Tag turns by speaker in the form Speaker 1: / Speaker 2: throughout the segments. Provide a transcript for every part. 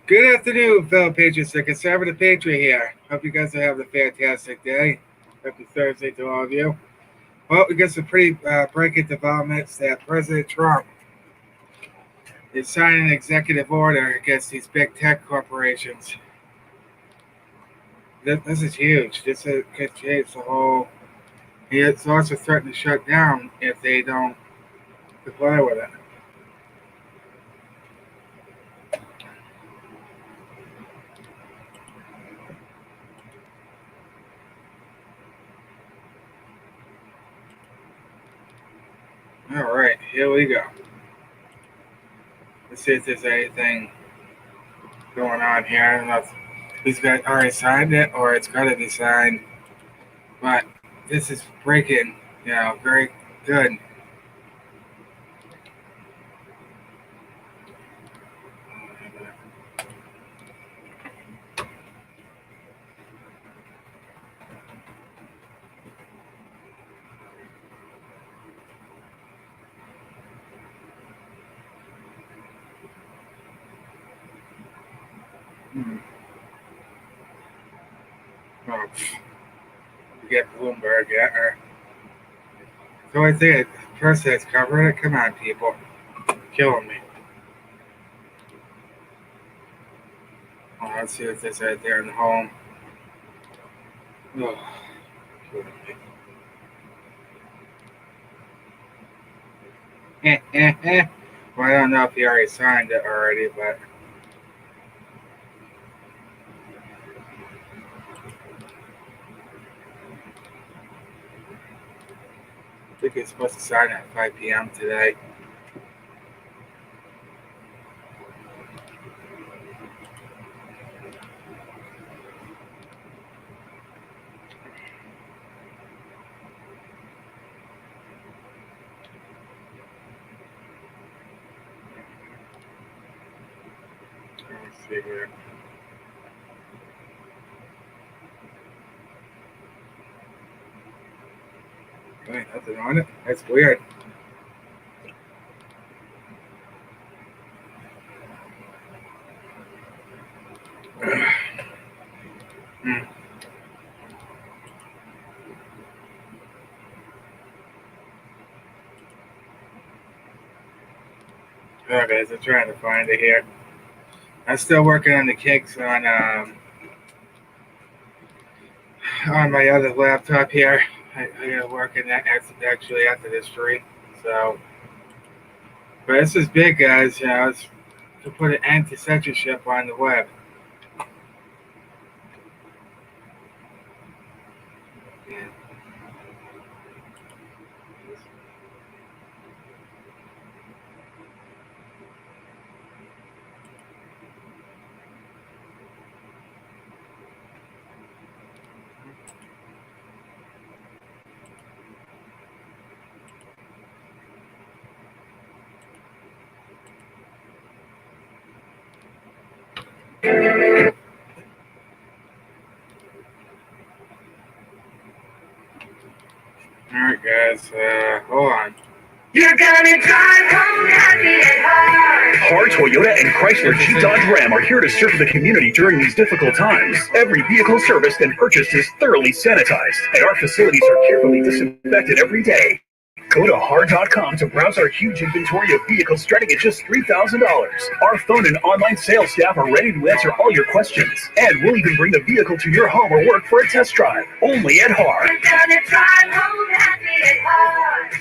Speaker 1: Good afternoon, fellow patriots. The Conservative Patriot here. Hope you guys are having a fantastic day. Happy Thursday to all of you. Well, we got some pretty breaking developments that President Trump is signing an executive order against these big tech corporations. This is huge. Could change the whole. It's also threatened to shut down if they don't comply with it. All right, here we go. Let's see if there's anything going on here. I don't know if he's got already signed it or it's got to be signed. But this is breaking, very good. Hmm. Oh, we get Bloomberg, yeah. So I think the person that's covering it. Come on, people, killing me. Oh, let's see if there's right there in the home. Oh, killing me. Well, I don't know if he already signed it already, but I think he's supposed to sign at 5 p.m. today. Let's see here. Okay, nothing on it. That's weird. Hmm. Okay, so I'm trying to find it here. I'm still working on the kinks on my other laptop here. I gotta work in that actually after this free. So, but this is big, guys. It's to put an end to censorship on the web. All right, guys. Hold on. You're gonna drive home happy at heart.
Speaker 2: Har Toyota and Chrysler Jeep Dodge Ram are here to serve the community during these difficult times. Every vehicle serviced and purchased is thoroughly sanitized, and our facilities are carefully disinfected every day. Go to Har.com to browse our huge inventory of vehicles starting at just $3,000. Our phone and online sales staff are ready to answer all your questions, and we'll even bring the vehicle to your home or work for a test drive. Only at Har.
Speaker 3: You're gonna drive home happy at heart.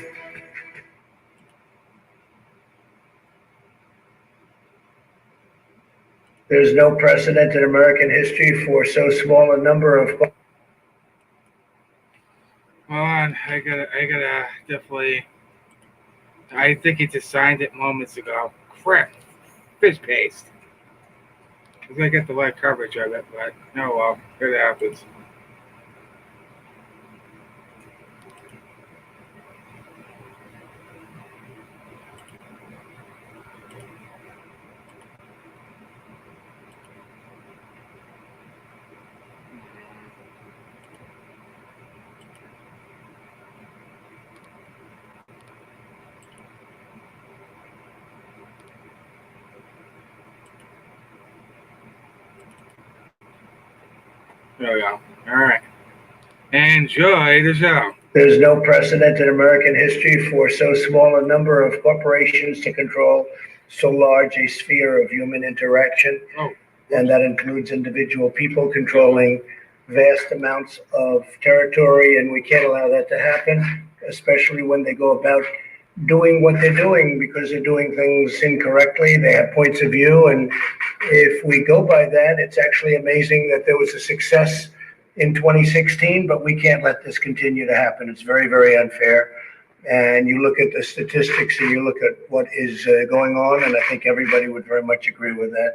Speaker 4: There's no precedent in American history for so small a number of.
Speaker 1: Hold on. I gotta definitely. I think he just signed it moments ago. Crap. Fish paste. I was gonna get the live coverage of it, but oh well. It happens. There we go. All right. Enjoy the show.
Speaker 4: There's no precedent in American history for so small a number of corporations to control so large a sphere of human interaction.
Speaker 1: Oh.
Speaker 4: And that includes individual people controlling vast amounts of territory, and we can't allow that to happen, especially when they go about doing what they're doing, because they're doing things incorrectly. They have points of view, and if we go by that, it's actually amazing that there was a success in 2016, but we can't let this continue to happen. It's very, very unfair. And you look at the statistics and you look at what is going on, and I think everybody would very much agree with that.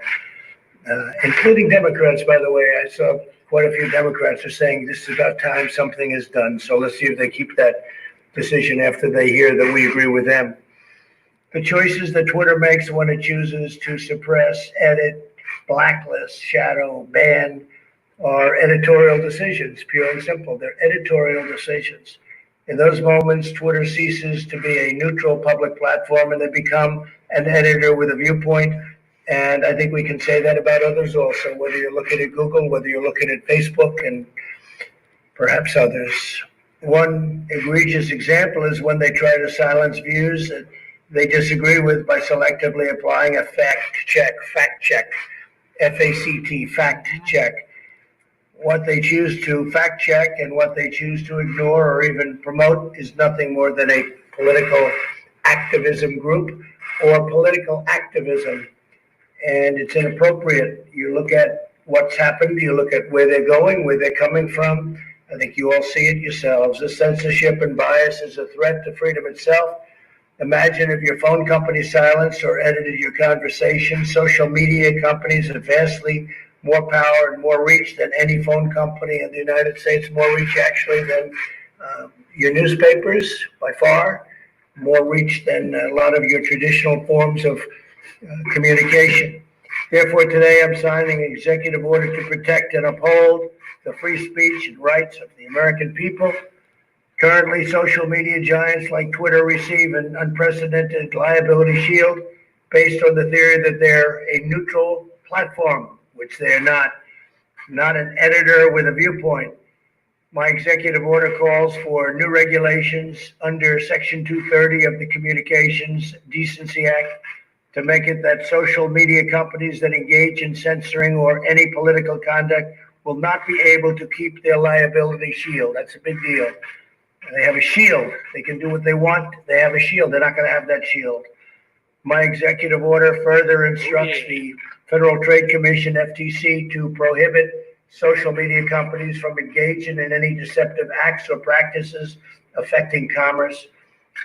Speaker 4: Including Democrats, by the way. I saw quite a few Democrats are saying this is about time something is done. So let's see if they keep that decision after they hear that we agree with them. The choices that Twitter makes when it chooses to suppress, edit, blacklist, shadow, ban are editorial decisions, pure and simple. They're editorial decisions. In those moments, Twitter ceases to be a neutral public platform and they become an editor with a viewpoint. And I think we can say that about others also, whether you're looking at Google, whether you're looking at Facebook, and perhaps others. One egregious example is when they try to silence views that they disagree with by selectively applying a fact check, F-A-C-T, fact check. What they choose to fact check and what they choose to ignore or even promote is nothing more than a political activism group or political activism. And it's inappropriate. You look at what's happened, you look at where they're going, where they're coming from. I think you all see it yourselves. The censorship and bias is a threat to freedom itself. Imagine if your phone company silenced or edited your conversation. Social media companies have vastly more power and more reach than any phone company in the United States, more reach actually than your newspapers by far, more reach than a lot of your traditional forms of communication. Therefore, today I'm signing an executive order to protect and uphold the free speech and rights of the American people. Currently, social media giants like Twitter receive an unprecedented liability shield based on the theory that they're a neutral platform, which they're not an editor with a viewpoint. My executive order calls for new regulations under Section 230 of the Communications Decency Act to make it that social media companies that engage in censoring or any political conduct will not be able to keep their liability shield. That's a big deal. They have a shield. They can do what they want. They have a shield. They're not going to have that shield. My executive order further instructs the Federal Trade Commission, FTC, to prohibit social media companies from engaging in any deceptive acts or practices affecting commerce.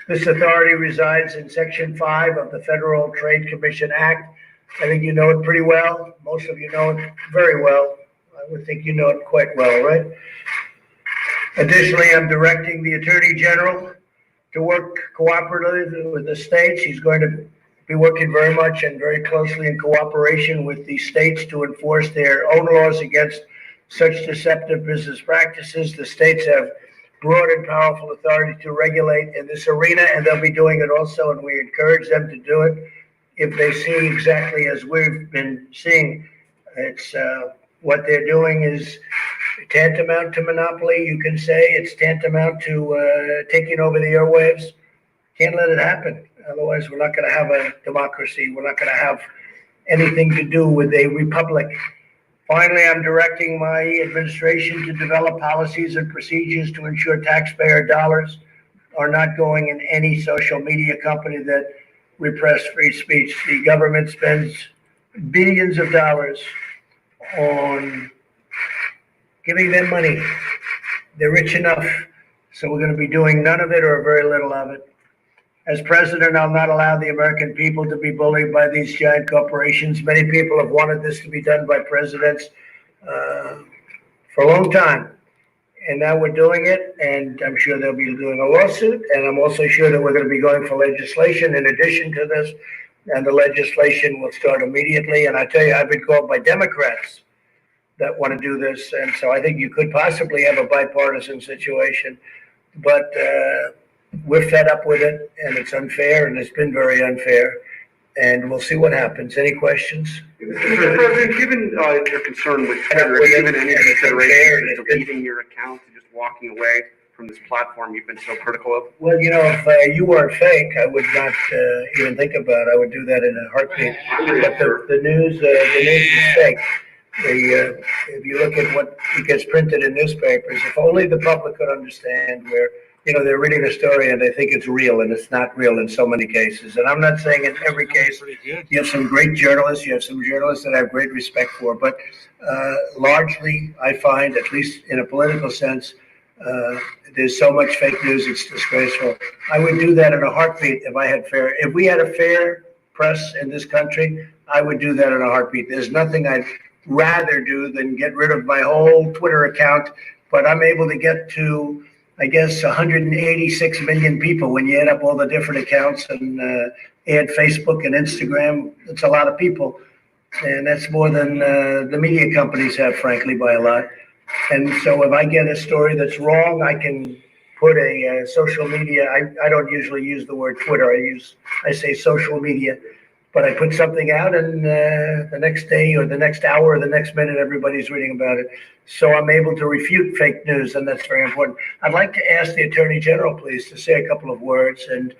Speaker 4: This authority resides in Section 5 of the Federal Trade Commission Act. I think you know it pretty well. Most of you know it very well. I would think you know it quite well, right? Additionally, I'm directing the Attorney General to work cooperatively with the states. He's going to be working very much and very closely in cooperation with the states to enforce their own laws against such deceptive business practices. The states have broad and powerful authority to regulate in this arena, and they'll be doing it also, and we encourage them to do it if they see exactly as we've been seeing. It's what they're doing is tantamount to monopoly, you can say. It's tantamount to taking over the airwaves. Can't let it happen. Otherwise, we're not going to have a democracy. We're not going to have anything to do with a republic. Finally, I'm directing my administration to develop policies and procedures to ensure taxpayer dollars are not going in any social media company that repress free speech. The government spends billions of dollars on giving them money. They're rich enough, so we're going to be doing none of it or very little of it. As president, I'll not allow the American people to be bullied by these giant corporations. Many people have wanted this to be done by presidents for a long time. And now we're doing it, and I'm sure they'll be doing a lawsuit. And I'm also sure that we're going to be going for legislation in addition to this. And the legislation will start immediately. And I tell you, I've been called by Democrats that want to do this. And so I think you could possibly have a bipartisan situation. But we're fed up with it, and it's unfair, and it's been very unfair. and we'll see what happens. Any questions?
Speaker 5: Mr. President, given your concern with Twitter, have you given any consideration to deleting your account and just walking away from this platform you've been so critical of?
Speaker 4: Well, if you weren't fake, I would not even think about it. I would do that in a heartbeat. But the news is fake. If you look at what gets printed in newspapers, if only the public could understand where, they're reading a story and they think it's real, and it's not real in so many cases. And I'm not saying in every case. You have some great journalists. You have some journalists that I have great respect for. But largely, I find, at least in a political sense, there's so much fake news, it's disgraceful. I would do that in a heartbeat if we had a fair press in this country, I would do that in a heartbeat. There's nothing I'd rather do than get rid of my whole Twitter account, but I'm able to get to, I guess, 186 million people when you add up all the different accounts and add Facebook and Instagram. It's a lot of people, and that's more than the media companies have, frankly, by a lot. And so if I get a story that's wrong, I can put a social media. I don't usually use the word Twitter. I say social media, but I put something out, and the next day or the next hour or the next minute, everybody's reading about it. So I'm able to refute fake news, and that's very important. I'd like to ask the Attorney General, please, to say a couple of words, and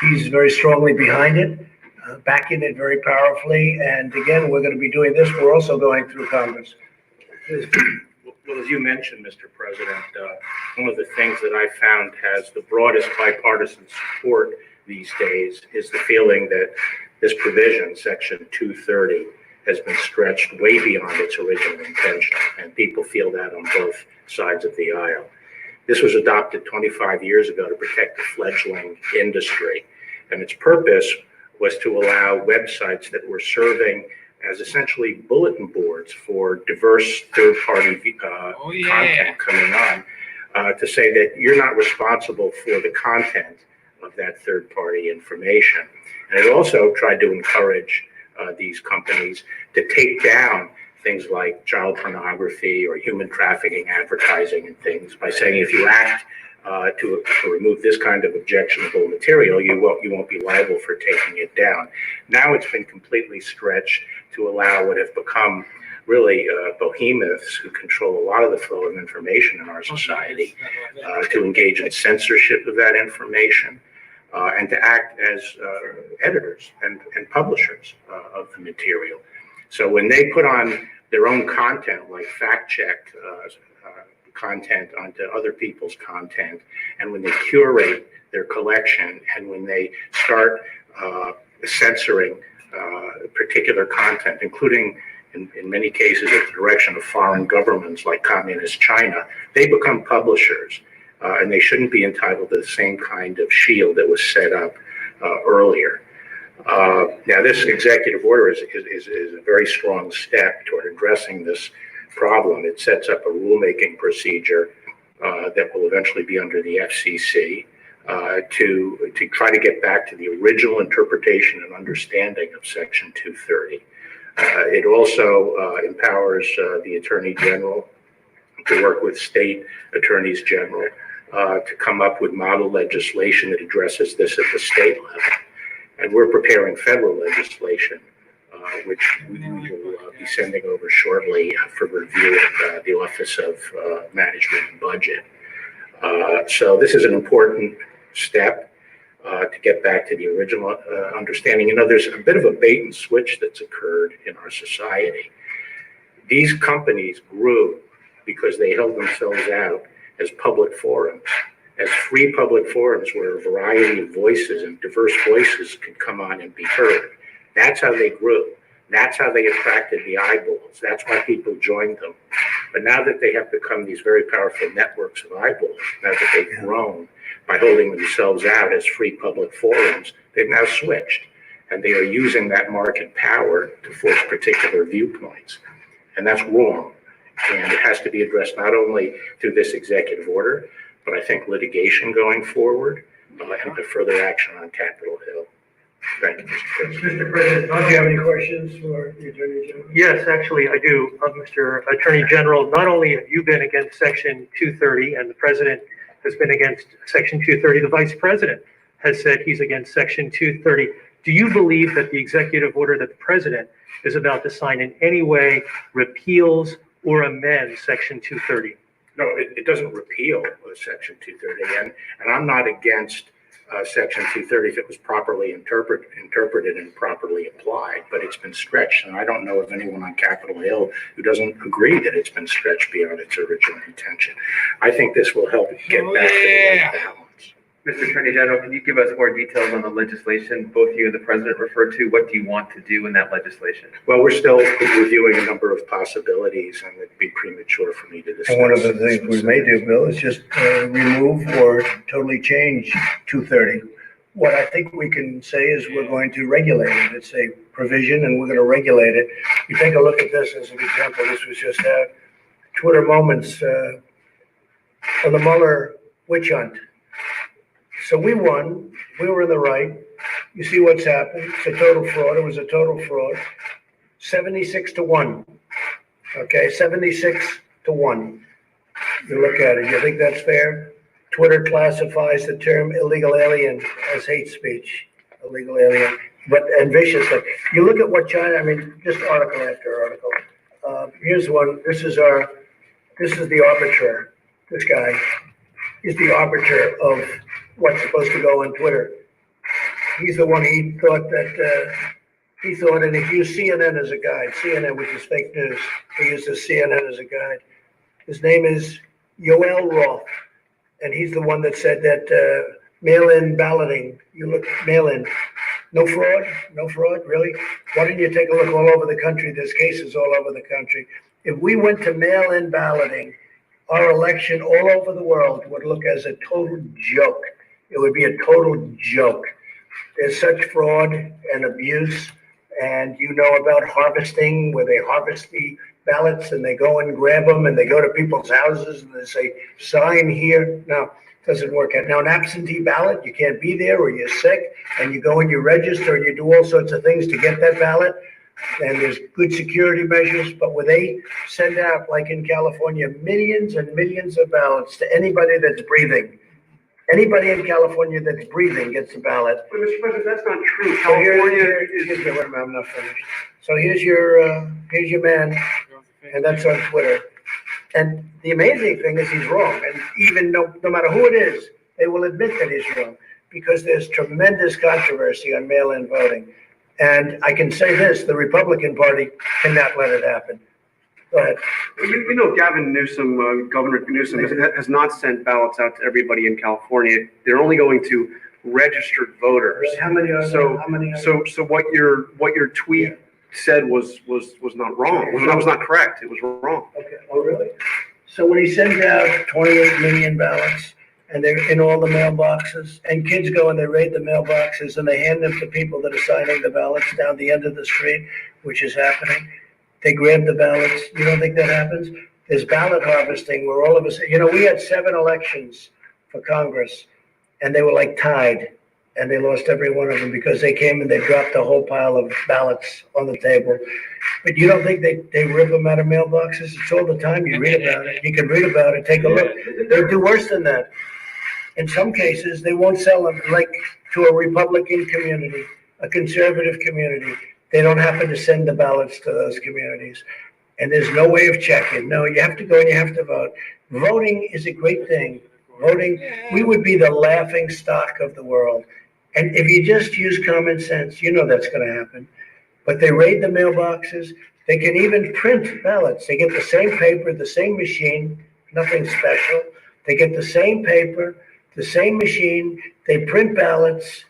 Speaker 4: he's very strongly behind it, backing it very powerfully. And again, we're going to be doing this. We're also going through Congress.
Speaker 6: Well, as you mentioned, Mr. President, one of the things that I found has the broadest bipartisan support these days is the feeling that this provision, Section 230, has been stretched way beyond its original intention, and people feel that on both sides of the aisle. This was adopted 25 years ago to protect the fledgling industry, and its purpose was to allow websites that were serving as essentially bulletin boards for diverse third-party content coming on, to say that you're not responsible for the content of that third-party information. And it also tried to encourage these companies to take down things like child pornography or human trafficking advertising and things by saying if you act to remove this kind of objectionable material, you won't be liable for taking it down. Now it's been completely stretched to allow what have become really behemoths who control a lot of the flow of information in our society to engage in censorship of that information and to act as editors and publishers of the material. So when they put on their own content, like fact-check content onto other people's content, and when they curate their collection, and when they start censoring particular content, including in many cases at the direction of foreign governments like communist China, they become publishers, and they shouldn't be entitled to the same kind of shield that was set up earlier. Now, this executive order is a very strong step toward addressing this problem. It sets up a rulemaking procedure that will eventually be under the FCC to try to get back to the original interpretation and understanding of Section 230. It also empowers the Attorney General to work with state attorneys general to come up with model legislation that addresses this at the state level. And we're preparing federal legislation, which we will be sending over shortly for review at the Office of Management and Budget. So this is an important step to get back to the original understanding. There's a bit of a bait and switch that's occurred in our society. These companies grew because they held themselves out as public forums, as free public forums where a variety of voices and diverse voices could come on and be heard. That's how they grew. That's how they attracted the eyeballs. That's why people joined them. But now that they have become these very powerful networks of eyeballs, now that they've grown by holding themselves out as free public forums, they've now switched. And they are using that market power to force particular viewpoints. And that's wrong. And it has to be addressed not only through this executive order, but I think litigation going forward and the further action on Capitol Hill. Thank you, Mr. President.
Speaker 4: Mr. President, do you have any questions for the Attorney General?
Speaker 7: Yes, actually, I do. Mr. Attorney General, not only have you been against Section 230 and the President has been against Section 230, the Vice President has said he's against Section 230. Do you believe that the executive order that the president is about to sign in any way repeals or amends Section 230?
Speaker 6: No, it doesn't repeal Section 230, and I'm not against Section 230 if it was properly interpreted and properly applied, but it's been stretched, and I don't know of anyone on Capitol Hill who doesn't agree that it's been stretched beyond its original intention. I think this will help get back to the right balance.
Speaker 8: Mr. Attorney General, can you give us more details on the legislation both you and the president referred to? What do you want to do in that legislation?
Speaker 6: Well, we're still reviewing a number of possibilities, and it'd be premature for me to discuss.
Speaker 4: And one of the things we may do, Bill, is just remove or totally change 230. What I think we can say is we're going to regulate it. It's a provision and we're going to regulate it. You take a look at this as an example. This was just Twitter moments on the Mueller witch hunt. So we won. We were in the right. You see what's happened. It's a total fraud. It was a total fraud. 76-1. Okay, 76-1. You look at it. You think that's fair? Twitter classifies the term illegal alien as hate speech. Illegal alien, and viciously. You look at what China. I mean, just article after article. Here's one. This is the arbiter. This guy is the arbiter of what's supposed to go on Twitter. He's the one he thought, and he used CNN as a guide, CNN, which is fake news. He uses CNN as a guide. His name is Yoel Roth, and he's the one that said that mail-in balloting, you look mail-in, no fraud, really? Why don't you take a look all over the country? There's cases all over the country. If we went to mail-in balloting, our election all over the world would look as a total joke. It would be a total joke. There's such fraud and abuse, and you know about harvesting, where they harvest the ballots and they go and grab them and they go to people's houses and they say, sign here. No, it doesn't work out. Now, an absentee ballot, you can't be there or you're sick, and you go and you register and you do all sorts of things to get that ballot. And there's good security measures, but when they send out, like in California, millions and millions of ballots to anybody that's breathing, anybody in California that's breathing gets a ballot.
Speaker 5: But Mr. President, that's not true.
Speaker 4: So
Speaker 5: California
Speaker 4: I'm not finished. So here's your man, and that's on Twitter. And the amazing thing is he's wrong. And even no matter who it is, they will admit that he's wrong, because there's tremendous controversy on mail-in voting. And I can say this, the Republican Party cannot let it happen. Go ahead.
Speaker 5: You know, Gavin Newsom, Governor Newsom, has not sent ballots out to everybody in California. They're only going to registered voters.
Speaker 4: How many are
Speaker 5: So,
Speaker 4: there?
Speaker 5: so what your tweet said was not wrong. That was not correct. It was wrong.
Speaker 4: Okay. Oh, really? So when he sends out 28 million ballots, and they're in all the mailboxes, and kids go and they raid the mailboxes and they hand them to people that are signing the ballots down the end of the street, which is happening. They grab the ballots. You don't think that happens? There's ballot harvesting where all of us, we had 7 elections for Congress, and they were like tied, and they lost every one of them because they came and they dropped a whole pile of ballots on the table. But you don't think they rip them out of mailboxes? It's all the time. You read about it. You can read about it. Take a look. They do worse than that. In some cases, they won't sell them, like to a Republican community, a conservative community. They don't happen to send the ballots to those communities. And there's no way of checking. No, you have to go and you have to vote. Voting is a great thing. Voting, we would be the laughing stock of the world. And if you just use common sense, that's going to happen. But they raid the mailboxes. They can even print ballots. They get the same paper, the same machine, nothing special. They get the same paper, the same machine, they print ballots,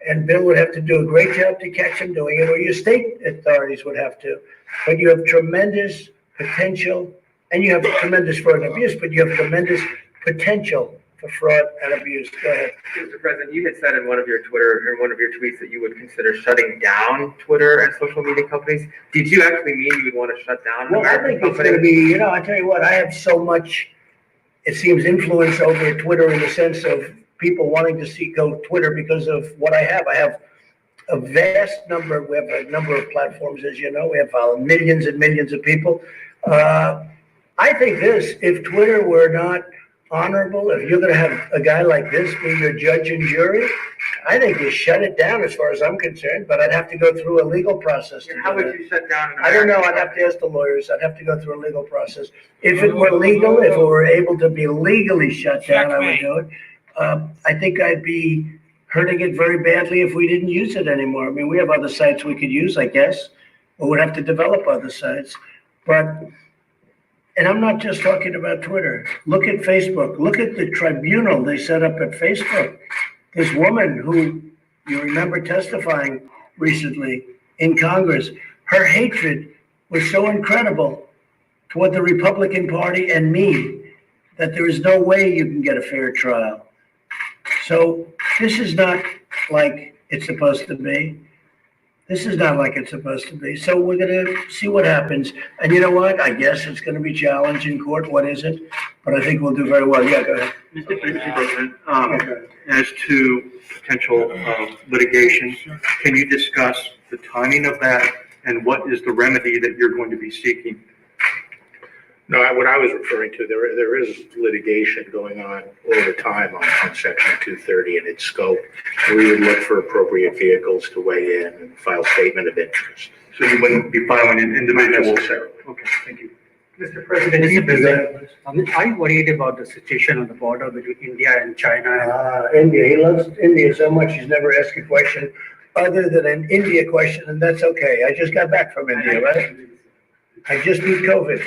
Speaker 4: and Bill would have to do a great job to catch them doing it, or your state authorities would have to. But you have tremendous potential, and you have tremendous fraud and abuse, but you have tremendous potential for fraud and abuse. Go ahead.
Speaker 8: Mr. President, you had said in one of your tweets that you would consider shutting down Twitter and social media companies. Did you actually mean you would want to shut down an
Speaker 4: Well, I
Speaker 8: American
Speaker 4: think it's
Speaker 8: company?
Speaker 4: going to be, I tell you what, I have so much, it seems, influence over Twitter in the sense of people wanting to go Twitter because of what I have. I have a vast number, we have a number of platforms, as you know, we have millions and millions of people. I think if Twitter were not honorable, if you're gonna have a guy like this be your judge and jury, I think you shut it down as far as I'm concerned, but I'd have to go through a legal process to do
Speaker 8: How would
Speaker 4: that.
Speaker 8: you shut down an
Speaker 4: I don't know,
Speaker 8: American
Speaker 4: I'd have to ask the lawyers, I'd have to go through a legal process. If it were legal, if it were able to be legally shut down, I would do it. I think I'd be hurting it very badly if we didn't use it anymore. I mean, we have other sites we could use, I guess, or would have to develop other sites. But, and I'm not just talking about Twitter. Look at Facebook, look at the tribunal they set up at Facebook. This woman who, you remember testifying recently in Congress, her hatred was so incredible toward the Republican Party and me that there is no way you can get a fair trial. So this is not like it's supposed to be. This is not like it's supposed to be. So we're gonna see what happens. And you know what? I guess it's gonna be challenged in court. What is it? But I think we'll do very well. Yeah, go ahead.
Speaker 9: Mr. President, as to potential litigation, can you discuss the timing of that and what is the remedy that you're going to be seeking?
Speaker 6: No, what I was referring to, there is litigation going on all the time on Section 230 and its scope. We would look for appropriate vehicles to weigh in and file statement of interest.
Speaker 9: So you wouldn't be filing an individual? Okay, thank you.
Speaker 10: Mr. President, are you worried about the situation on the border between India and China?
Speaker 4: India, he loves India so much, he's never asked a question other than an India question, and that's okay. I just got back from India, right? I just beat COVID.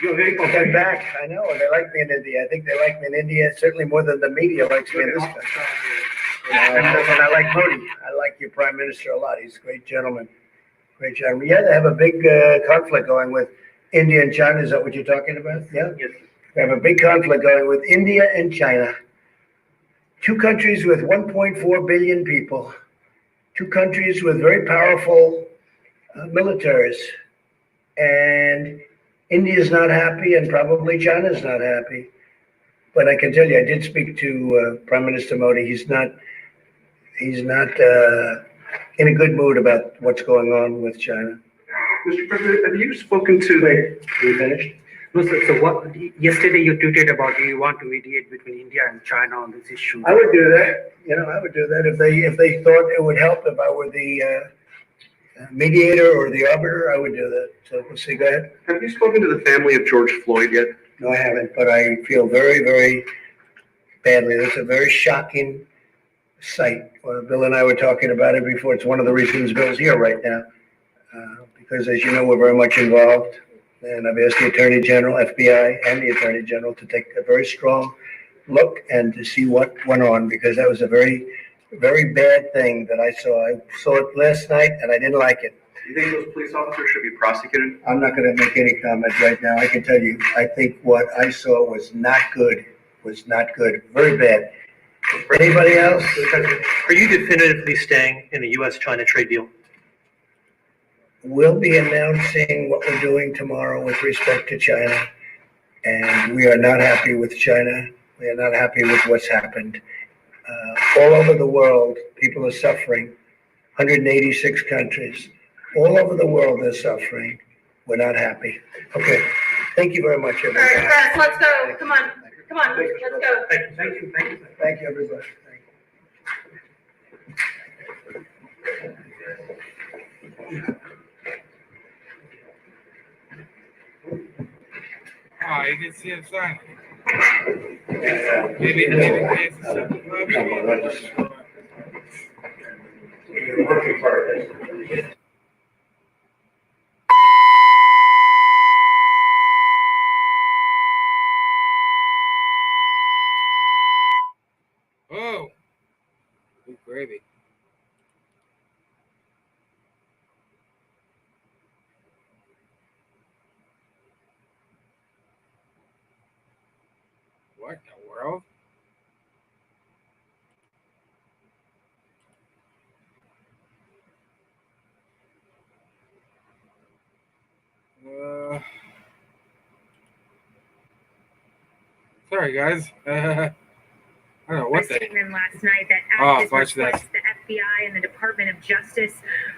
Speaker 4: I got back, I know, they like me in India. I think they like me in India, certainly more than the media likes me in this country. And I like Modi. I like your prime minister a lot. He's a great gentleman. Great gentleman. Yeah, they have a big conflict going with India and China. Is that what you're talking about? Yeah?
Speaker 10: Yes.
Speaker 4: We have a big conflict going with India and China. Two countries with 1.4 billion people. Two countries with very powerful militaries. And India's not happy and probably China's not happy. But I can tell you, I did speak to Prime Minister Modi. He's not in a good mood about what's going on with China.
Speaker 5: Mr. President, have you spoken to?
Speaker 4: Wait, we finished?
Speaker 10: No, sir, so what, yesterday you tweeted about you want to mediate between India and China on this issue.
Speaker 4: I would do that. I would do that if they thought it would help. If I were the mediator or the arbiter, I would do that. So we'll see. Go ahead.
Speaker 5: Have you spoken to the family of George Floyd yet?
Speaker 4: No, I haven't, but I feel very, very badly. That's a very shocking sight. Well, Bill and I were talking about it before. It's one of the reasons Bill's here right now, because as you know, we're very much involved. And I've asked the Attorney General, FBI, and the Attorney General to take a very strong look and to see what went on, because that was a very, very bad thing that I saw. I saw it last night, and I didn't like it.
Speaker 5: Do you think those police officers should be prosecuted?
Speaker 4: I'm not going to make any comment right now. I can tell you, I think what I saw was not good. Very bad. Anybody else?
Speaker 7: Are you definitively staying in the U.S.-China trade deal?
Speaker 4: We'll be announcing what we're doing tomorrow with respect to China. And we are not happy with China. We are not happy with what's happened. All over the world, people are suffering. 186 countries. All over the world, they're suffering. We're not happy. Okay. Thank you very much,
Speaker 3: All
Speaker 4: everybody.
Speaker 3: right, Russ, let's go. Come on, let's go.
Speaker 4: Thank you, everybody.
Speaker 1: Oh, you can see him sign. Maybe it's
Speaker 4: Working for it.
Speaker 1: Oh, good gravy. What in the world? Sorry, guys. I don't know
Speaker 11: A
Speaker 1: what the.
Speaker 11: statement last night that
Speaker 1: Oh,
Speaker 11: at his
Speaker 1: watch
Speaker 11: request, the FBI and the Department of Justice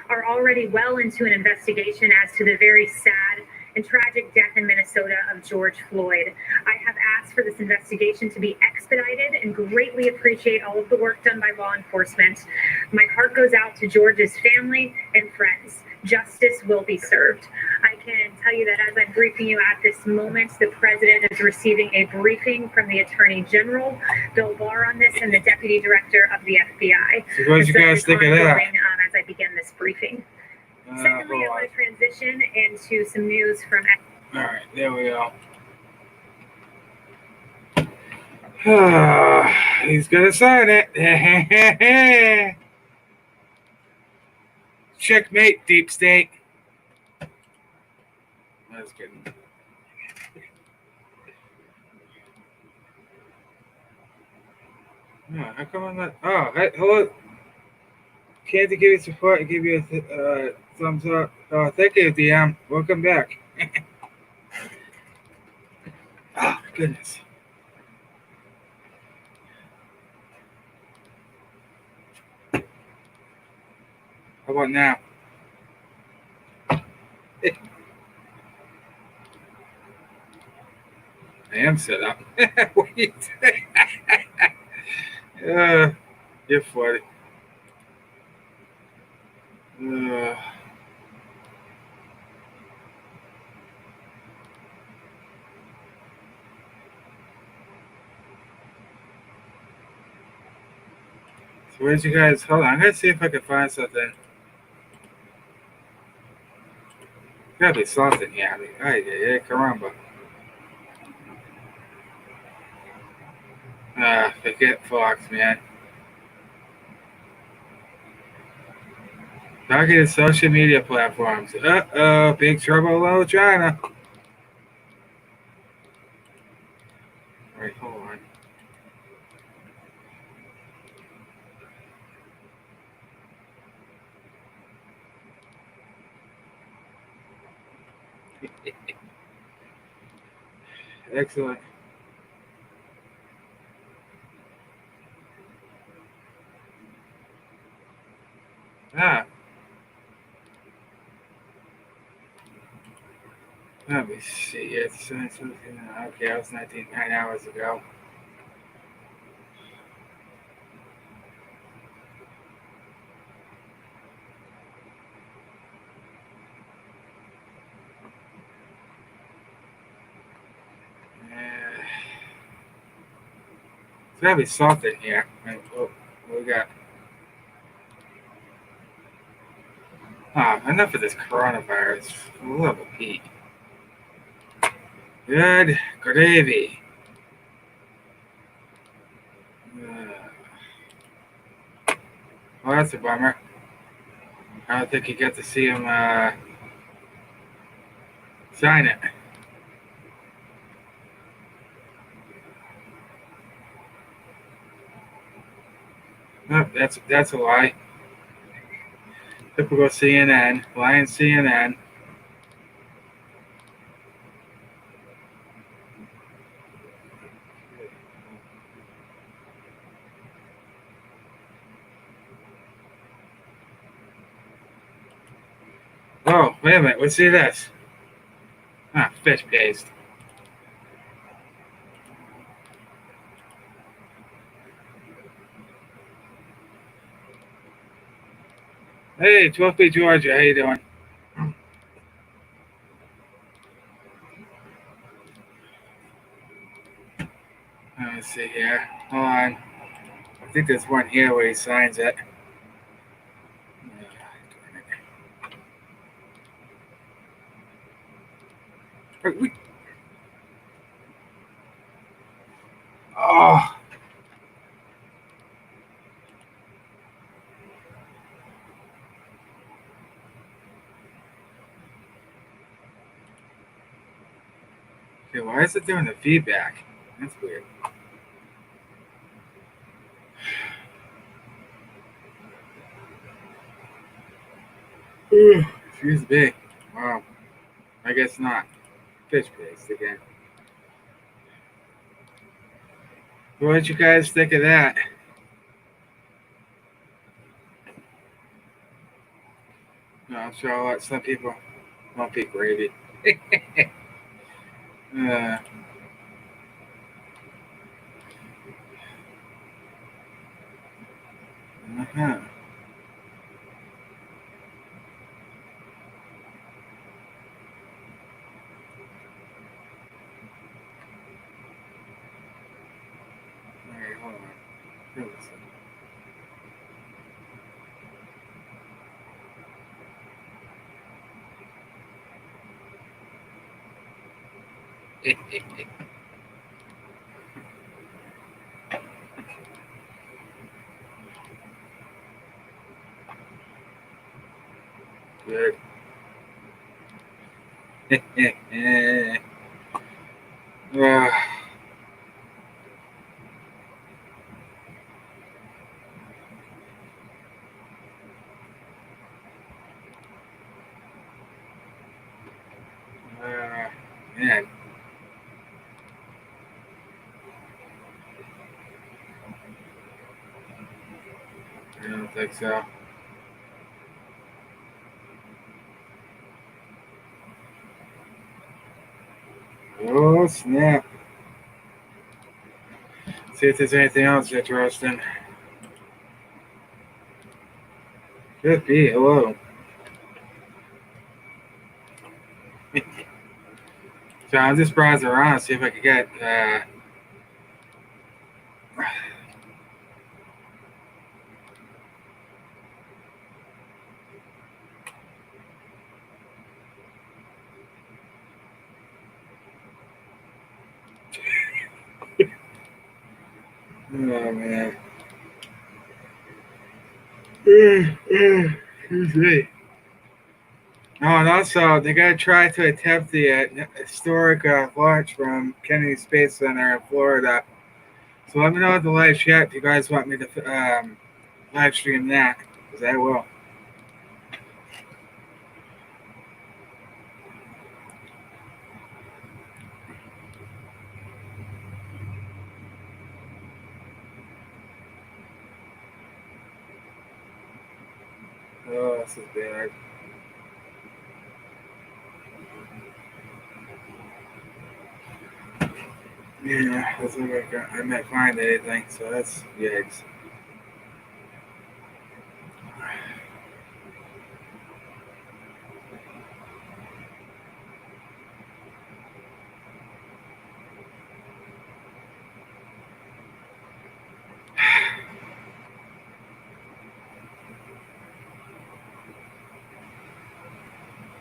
Speaker 11: are already well into an investigation as to the very sad and tragic death in Minnesota of George Floyd. I have asked for this investigation to be expedited and greatly appreciate all of the work done by law enforcement. My heart goes out to George's family and friends. Justice will be served. I can tell you that as I'm briefing you at this moment, the president is receiving a briefing from the Attorney General, Bill Barr, on this, and the Deputy Director of the FBI.
Speaker 1: So what did you guys think of that?
Speaker 11: Ongoing, as I begin this briefing. Secondly, I want to transition into some news from.
Speaker 1: All right, there we go. He's gonna sign it. Checkmate, deep state. That's good. Oh, how come I'm not? Oh, hey, hello. Can't give you support and give you a thumbs up. Oh, thank you, DM. Welcome back. Oh, goodness. How about now? I am set up. Wait. You're funny. So where'd you guys, hold on, I'm gonna see if I can find something. Gotta be something here. Yeah, caramba. Forget Fox, man. Targeted social media platforms. Uh-oh, big trouble with China. All right, hold on. Excellent. Let me see. It's okay. That was 9 hours ago. There's gotta be something here. What we got? Enough of this coronavirus. For the love of Pete. Good gravy. Well, that's a bummer. I don't think you get to see him sign it. Nope, that's a lie. Typical CNN, lying CNN. Oh, wait a minute. Let's see this. Fish paste. Hey, 12B Georgia, how you doing? Let's see here. Hold on. I think there's one here where he signs it. Oh. Okay, why is it doing the feedback? That's weird. Excuse me. Wow. I guess not. Fish paste again. What did you guys think of that? No, I'm sure some people won't be gravy. Uh-huh. All right, hold on. Here we go. Good. Ah, man. I don't think so. Oh, snap. See if there's anything else interesting. Could be. Hello. So I'll just browse around, see if I can get. Oh, man. Excuse me. Oh, and also, they got to try to attempt the historic launch from Kennedy Space Center in Florida. So let me know at the live chat if you guys want me to live stream that, because I will. Oh, this is bad. Yeah, doesn't look like I might find anything, so that's yikes.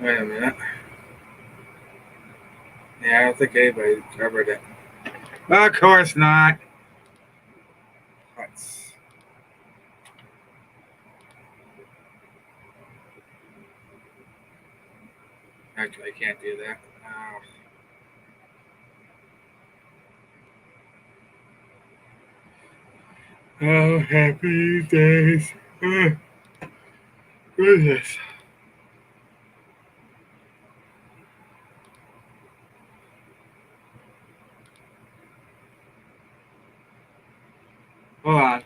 Speaker 1: Wait a minute. Yeah, I don't think anybody covered it. Of course not. Let's. Actually, I can't do that. Oh, happy days. Oh, goodness. Hold on.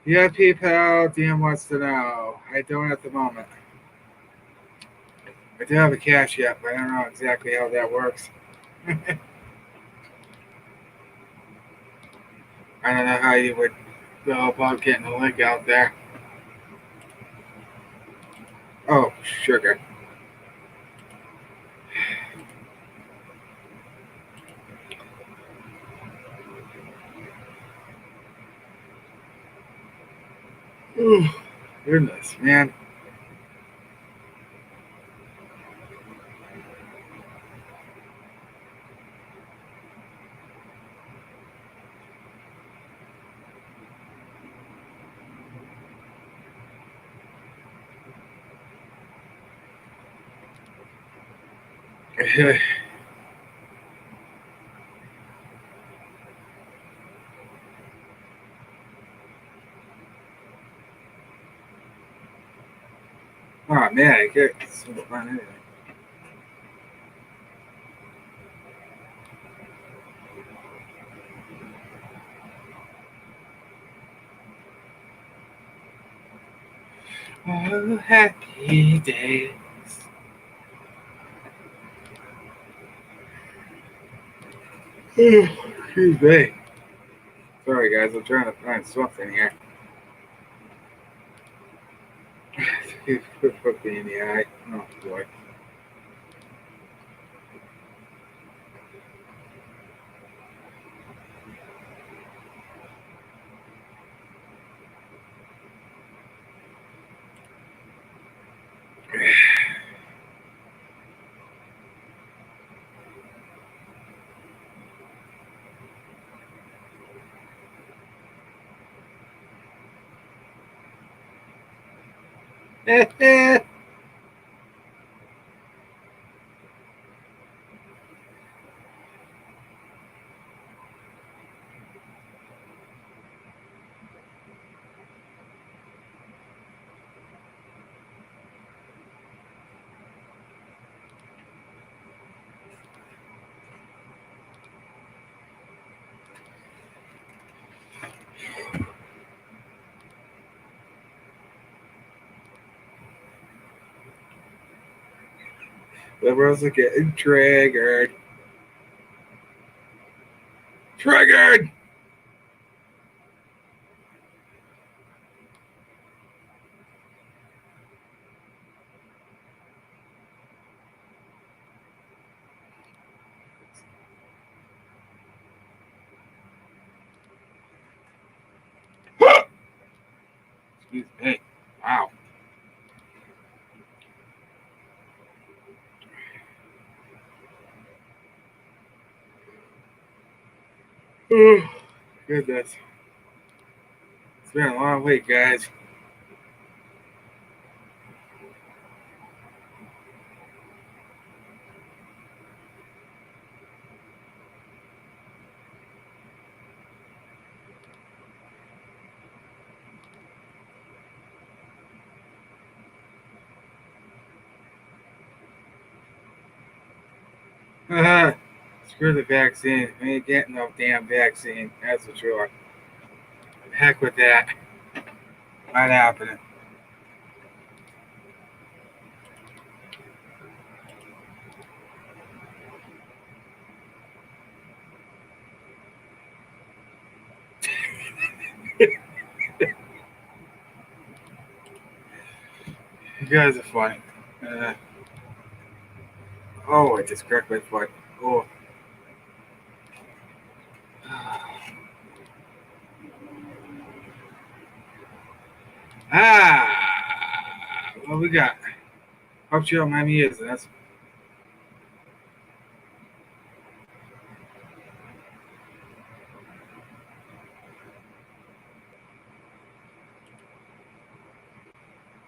Speaker 1: Yeah, PayPal. DM wants to know. I don't at the moment. I do have a Cash App, but I don't know exactly how that works. I don't know how you would go about getting a link out there. Oh, sugar. Oh, goodness, man. Oh, man, I can't find anything. Oh, happy days. Excuse me. Sorry, guys. I'm trying to find something here. Put me in the eye. Oh, boy. Liberals are getting triggered. Triggered! Excuse me. Wow. Oh, goodness. It's been a long week, guys. Screw the vaccine. We ain't getting no damn vaccine. That's for sure. Heck with that. Not happening. You guys are funny. Oh, I just cracked my foot. Oh. What we got? Hope you don't mind me using this.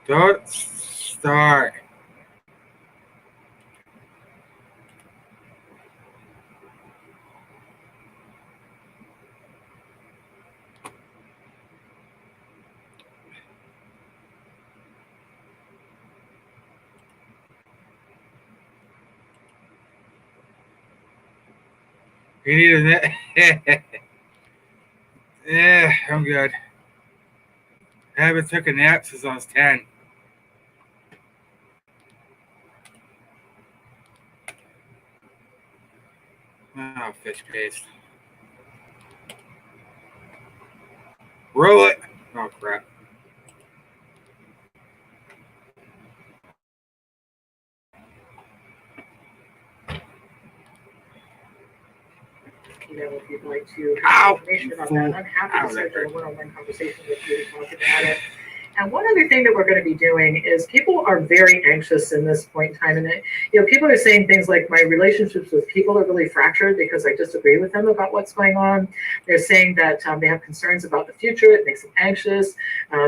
Speaker 1: Don't start. You need a net. Yeah, I'm good. I haven't took a nap since I was 10. Oh, fish paste. Roll it. Oh, crap.
Speaker 12: If you'd like to
Speaker 1: Ow!
Speaker 12: have information about that, I'm happy to schedule a one-on-one conversation with you to talk about it. And one other thing that we're going to be doing is people are very anxious in this point in time. And, people are saying things like my relationships with people are really fractured because I disagree with them about what's going on. They're saying that they have concerns about the future. It makes them anxious.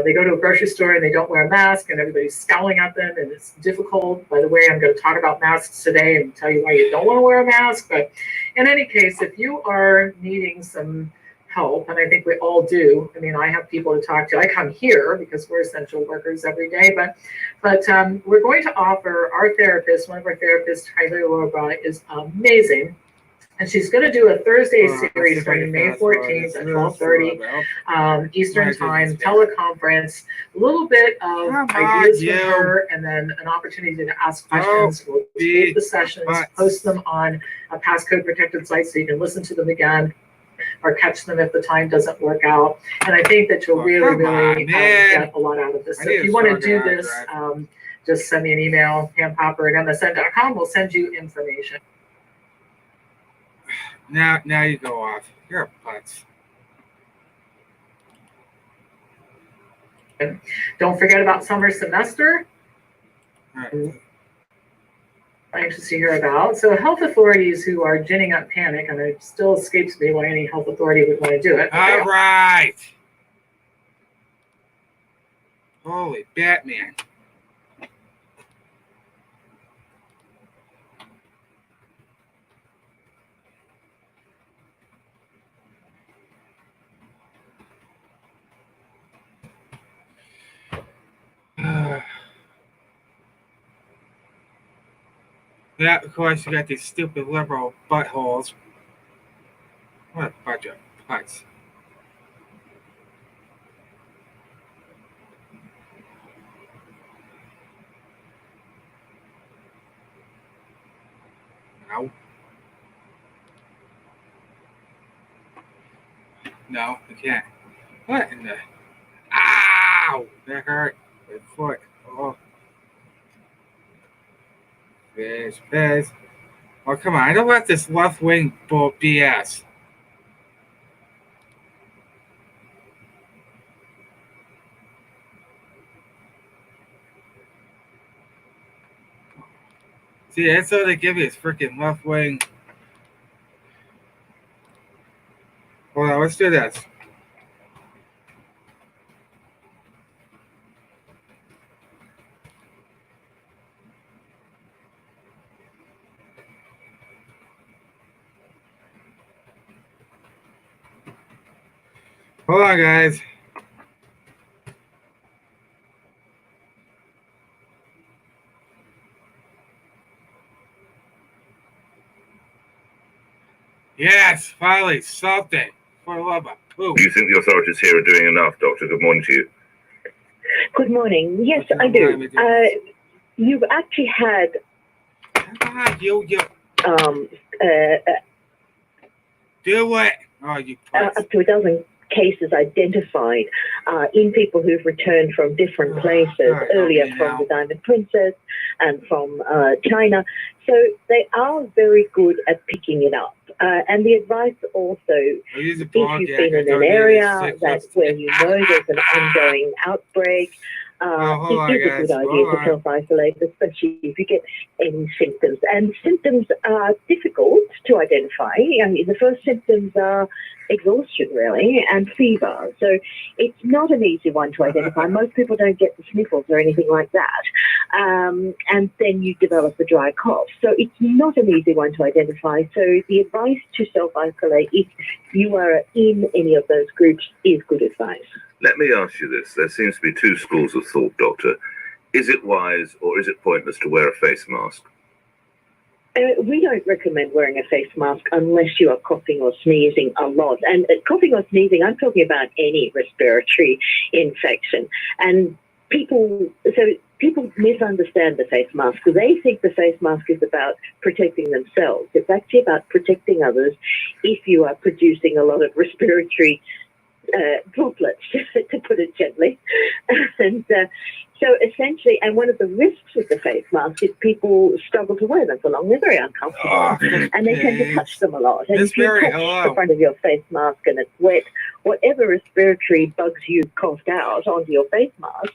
Speaker 12: They go to a grocery store and they don't wear a mask and everybody's scowling at them and it's difficult. By the way, I'm going to talk about masks today and tell you why you don't want to wear a mask. But in any case, if you are needing some help, and I think we all do. I mean, I have people to talk to. I come here because we're essential workers every day, but we're going to offer our therapist, one of our therapists, Tyler Lorba, is amazing. And she's gonna do a Thursday
Speaker 1: Let's see
Speaker 12: series
Speaker 1: if I can
Speaker 12: starting May
Speaker 1: fast forward
Speaker 12: 14th
Speaker 1: this.
Speaker 12: at
Speaker 1: This
Speaker 12: 12:30
Speaker 1: will.
Speaker 12: Eastern
Speaker 1: Might
Speaker 12: Time,
Speaker 1: be-
Speaker 12: teleconference, a little bit of
Speaker 1: Come
Speaker 12: ideas
Speaker 1: on,
Speaker 12: from
Speaker 1: you.
Speaker 12: her, and then an opportunity to ask
Speaker 1: Oh,
Speaker 12: questions. We'll tape the sessions,
Speaker 1: butts.
Speaker 12: post them on a passcode protected site so you can listen to them again or catch them if the time doesn't work out. And I think that you'll
Speaker 1: Oh,
Speaker 12: really,
Speaker 1: come on,
Speaker 12: really
Speaker 1: man.
Speaker 12: get a lot out of this.
Speaker 1: I
Speaker 12: So
Speaker 1: need
Speaker 12: if
Speaker 1: a
Speaker 12: you want to
Speaker 1: stronger
Speaker 12: do
Speaker 1: hard
Speaker 12: this,
Speaker 1: drive.
Speaker 12: just send me an email, pampopper@msn.com. We'll send you information.
Speaker 1: Now you go off. You're a putz.
Speaker 12: Don't forget about summer semester.
Speaker 1: All right.
Speaker 12: Anxious to hear about. So health authorities who are ginning up panic, and it still escapes me why any health authority would want to do it.
Speaker 1: All right. Holy Batman. Yeah, of course, you got these stupid liberal buttholes. What a bunch of putts. No. No, I can't. What in the... Ow! That hurt. My foot. Oh. Fizz. Oh, come on. I don't want this left wing bull BS. See, that's all they give you is freaking left wing. Hold on, let's do this. Hold on, guys. Yes, finally, something. For the love of poop.
Speaker 13: Do you think the authorities here are doing enough, Doctor? Good morning to you.
Speaker 14: Good morning. Yes,
Speaker 1: Okay,
Speaker 14: I do.
Speaker 1: let me do this.
Speaker 14: You've actually had
Speaker 1: Come on, you.
Speaker 14: um,
Speaker 1: Do it. Oh, you putz.
Speaker 14: up to a dozen cases identified in people who've returned from different places,
Speaker 1: Alright,
Speaker 14: earlier
Speaker 1: okay,
Speaker 14: from
Speaker 1: now.
Speaker 14: the Diamond Princess and from China. So they are very good at picking it up. And the advice also,
Speaker 1: I'll use a
Speaker 14: if
Speaker 1: ball
Speaker 14: you've
Speaker 1: gag.
Speaker 14: been
Speaker 1: I
Speaker 14: in
Speaker 1: don't
Speaker 14: an
Speaker 1: need
Speaker 14: area
Speaker 1: this
Speaker 14: that
Speaker 1: six
Speaker 14: where you know there's an ongoing outbreak,
Speaker 1: hold on,
Speaker 14: it is a
Speaker 1: guys.
Speaker 14: good idea
Speaker 1: Hold
Speaker 14: to
Speaker 1: on.
Speaker 14: self-isolate, especially if you get any symptoms. And symptoms are difficult to identify. I mean, the first symptoms are exhaustion, really, and fever. So it's not an easy one to identify. Most people don't get the sniffles or anything like that. And then you develop a dry cough. So it's not an easy one to identify. So the advice to self-isolate if you are in any of those groups is good advice.
Speaker 13: Let me ask you this. There seems to be two schools of thought, Doctor. Is it wise or is it pointless to wear a face mask?
Speaker 14: We don't recommend wearing a face mask unless you are coughing or sneezing a lot. And coughing or sneezing, I'm talking about any respiratory infection. And people misunderstand the face mask because they think the face mask is about protecting themselves. It's actually about protecting others if you are producing a lot of respiratory droplets, to put it gently. And so essentially, and one of the risks with the face mask is people struggle to wear them for long. They're very uncomfortable, and they tend to touch them a lot. And
Speaker 1: Miss
Speaker 14: if you
Speaker 1: Mary,
Speaker 14: touch
Speaker 1: hello.
Speaker 14: the front of your face mask and it's wet, whatever respiratory bugs you coughed out onto your face mask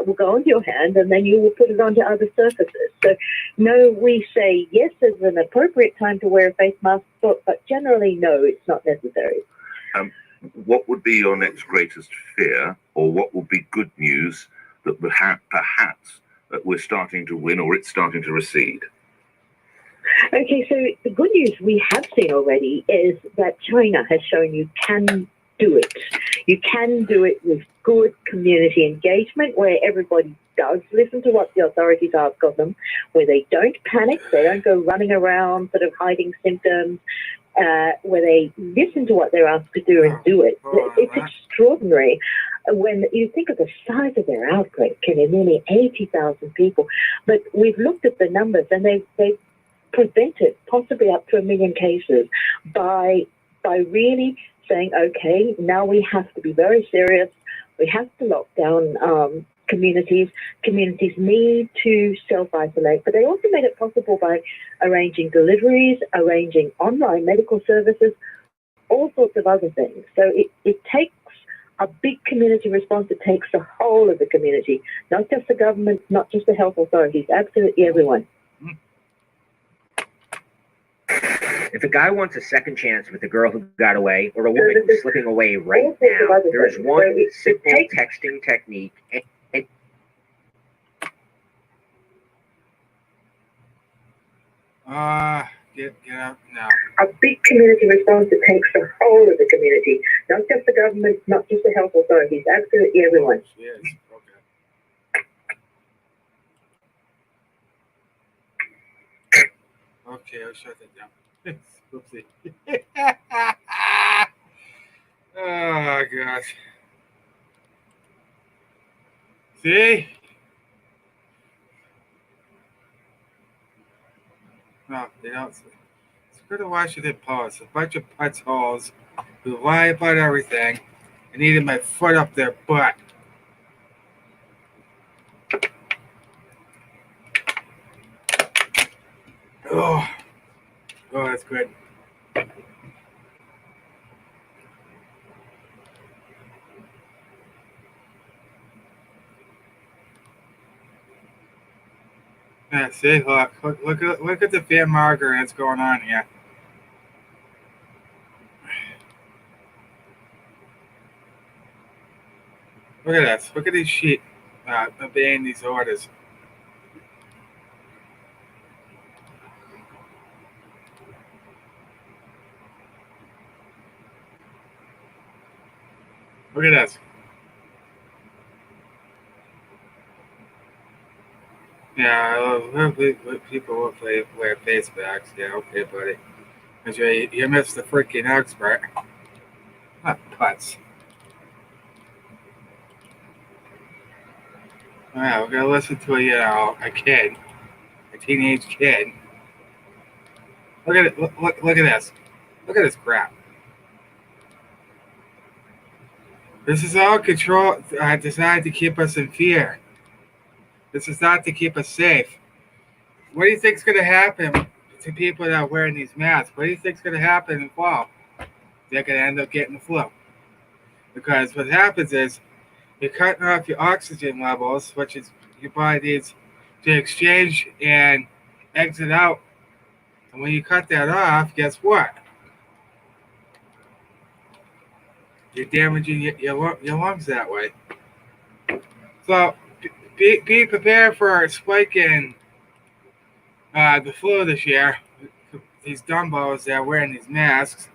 Speaker 14: will go onto your hand, and then you will put it onto other surfaces. So, no, we say yes, there's an appropriate time to wear a face mask, but generally, no, it's not necessary.
Speaker 13: What would be your next greatest fear, or what would be good news that perhaps that we're starting to win or it's starting to recede?
Speaker 14: Okay, so the good news we have seen already is that China has shown you can do it. You can do it with good community engagement where everybody does listen to what the authorities ask of them, where they don't panic, they don't go running around sort of hiding symptoms, where they listen to what they're asked to do and do it. It's extraordinary. When you think of the size of their outbreak, nearly 80,000 people, but we've looked at the numbers and they've prevented possibly up to 1 million cases by really saying, okay, now we have to be very serious. We have to lock down communities. Communities need to self-isolate, but they also made it possible by arranging deliveries, arranging online medical services, all sorts of other things. So it takes a big community response. It takes the whole of the community, not just the government, not just the health authorities, absolutely everyone.
Speaker 15: If a guy wants a second chance with a girl who got away or a woman who's slipping away right now, there is one simple texting technique.
Speaker 1: Get up now.
Speaker 14: A big community response that takes the whole of the community, not just the government, not just the health authorities, absolutely everyone.
Speaker 1: Yes. Okay, I'll shut that down. Oopsie. Oh, gosh. See? No, they don't. It's good to Washington Post. A bunch of putz holes who lie about everything and eating my foot up their butt. Oh, that's good. Yeah, see, look at the fan marker that's going on here. Look at this. Look at these sheep obeying these orders. Look at this. Yeah, people will wear face masks. Yeah, okay, buddy. Because you missed the freaking expert. Not putz. Alright, we're gonna listen to a kid, a teenage kid. Look at it. Look at this. Look at this crap. This is all designed to keep us in fear. This is not to keep us safe. What do you think's going to happen to people that are wearing these masks? What do you think's going to happen in the fall? They're going to end up getting the flu. Because what happens is you're cutting off your oxygen levels, which is your body needs to exchange and exit out. And when you cut that off, guess what? You're damaging your lungs that way. So be prepared for a spike in the flu this year. These dumbos that are wearing these masks.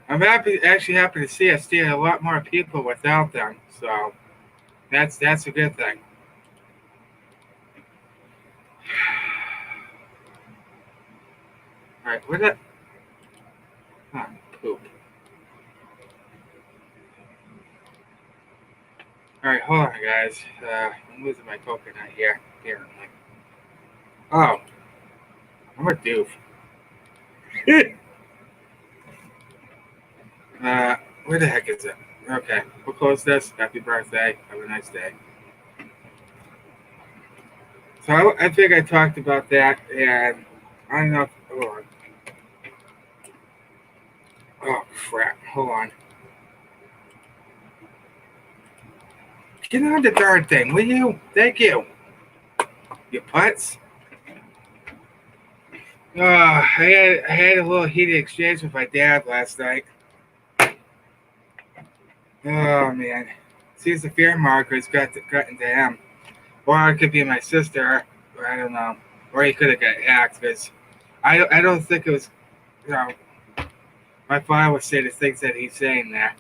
Speaker 1: I'm actually happy to see us seeing a lot more people without them. So that's a good thing. All right, where's that? Oh, poop. All right, hold on, guys. I'm losing my coconut here, apparently. Oh, I'm a doof. Where the heck is it? Okay, we'll close this. Happy birthday. Have a nice day. So I think I talked about that, and I don't know if, hold on. Oh, crap. Hold on. Get on the darn thing, will you? Thank you. You putz. I had a little heated exchange with my dad last night. Oh man, seems the fear marker's gotten to him, or it could be my sister. Or I don't know, or he could have got hacked because I don't think it was. You know, my father would say the things that he's saying there.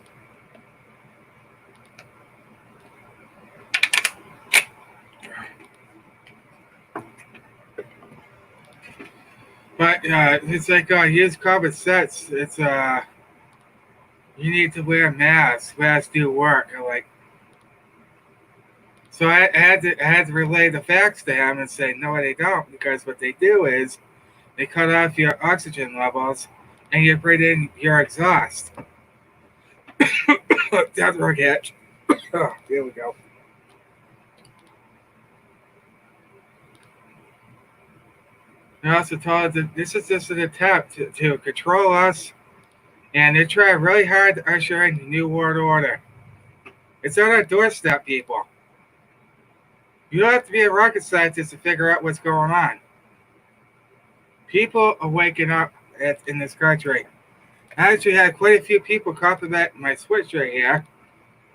Speaker 1: But it's like here's common sense. It's you need to wear a mask. Masks do work. I'm like, so I had to relay the facts to him and say no, they don't, because what they do is they cut off your oxygen levels and you breathe in your exhaust. That's our catch. Oh, here we go. I also told that this is just an attempt to control us, and they're trying really hard to usher in the New World Order. It's on our doorstep, people. You don't have to be a rocket scientist to figure out what's going on. People are waking up in this country. I actually had quite a few people compliment my Switch right here,